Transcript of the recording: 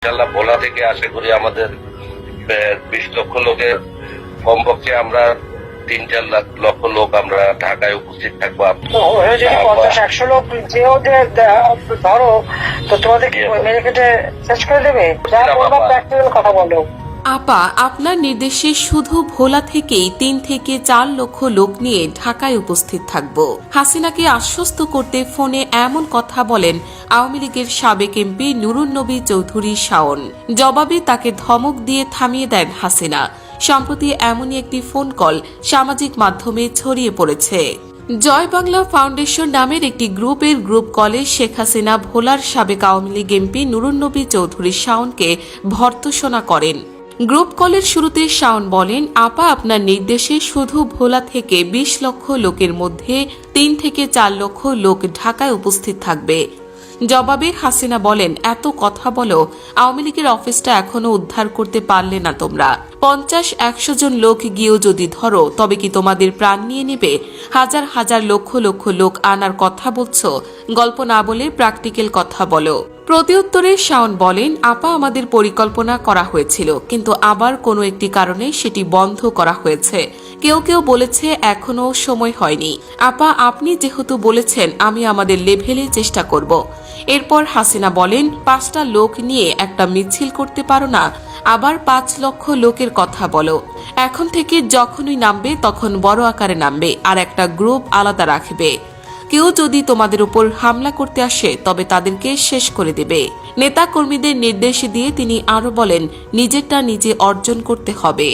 ইনশাআল্লাহ ভোলা থেকে আশা করি আমাদের 20 লক্ষ লোকের কমপক্ষে আমরা 3-4 লক্ষ লোক আমরা ঢাকায় উপস্থিত থাকবো। যদি 50-100 লোক যেও ধরো তো তোমাদের কি মেরে কেটে শেষ করে দেবে? যা বলবা প্র্যাকটিক্যাল কথা বলো। আপা, আপনার নির্দেশে শুধু ভোলা থেকেই 3 থেকে 4 লক্ষ লোক নিয়ে ঢাকায় উপস্থিত থাকব। হাসিনাকে আশ্বস্ত করতে ফোনে এমন কথা বলেন আওয়ামী লীগের সাবেক এমপি নুরুন্নবী চৌধুরী শাওন। জবাবে তাকে ধমক দিয়ে থামিয়ে দেন হাসিনা। সম্প্রতি এমনই একটি ফোন কল সামাজিক মাধ্যমে ছড়িয়ে পড়েছে। জয় বাংলা ফাউন্ডেশন নামের একটি গ্রুপের গ্রুপ কলে শেখ হাসিনা ভোলার সাবেক আওয়ামী লীগ এমপি নুরুন্নবী চৌধুরী শাওনকে ভর্ৎসনা করেন। গ্রুপ কলের শুরুতে শাওন বলেন, আপা আপনার নির্দেশে শুধু ভোলা থেকে 20 লক্ষ লোকের মধ্যে 3 থেকে 4 লক্ষ লোক ঢাকায় উপস্থিত থাকবে। জবাবে হাসিনা বলেন, এত কথা বলো, আওয়ামী লীগের অফিসটা এখনো উদ্ধার করতে পারলে না তোমরা। 50-100 জন লোক গিয়েও যদি ধরো তবে কি তোমাদের প্রাণ নিয়ে নেবে? হাজার হাজার লক্ষ লক্ষ লোক আনার কথা বলছো, গল্প না বলে প্র্যাকটিক্যাল কথা বলো। প্রতিউত্তরে শাওন বলেন, আপা আমাদের পরিকল্পনা করা হয়েছিল, কিন্তু আবার কোনো একটি কারণে সেটি বন্ধ করা হয়েছে। কেউ কেউ বলেছে এখনো সময় হয়নি। আপা আপনি যেহেতু বলেছেন আমি আমাদের লেভেলে চেষ্টা করব। এরপর হাসিনা বলেন, 5টা লোক নিয়ে একটা মিছিল করতে পারো না, আবার 5 লক্ষ লোকের কথা বলো। এখন থেকে যখনই নামবে তখন বড় আকারে নামবে, আর একটা গ্রুপ আলাদা রাখবে। কেউ যদি তোমাদের উপর হামলা করতে আসে তবে তাদেরকে শেষ করে দেবে। নেতা কর্মীদের নির্দেশ দিয়ে তিনি আরো বলেন, নিজেরটা নিজে অর্জন করতে হবে।